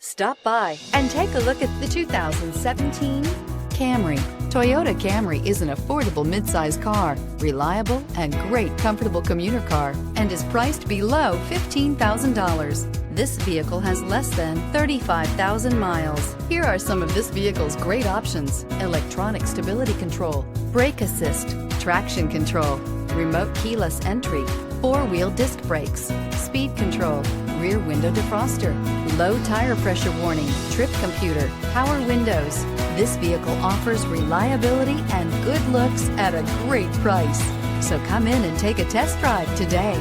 Stop by and take a look at the 2017 Camry. Toyota Camry is an affordable midsize car, reliable and great comfortable commuter car, and is priced below $15,000. This vehicle has less than 35,000 miles. Here are some of this vehicle's great options: electronic stability control, brake assist, traction control, remote keyless entry, four-wheel disc brakes, speed control, rear window defroster, low tire pressure warning, trip computer, power windows. This vehicle offers reliability and good looks at a great price. So come in and take a test drive today.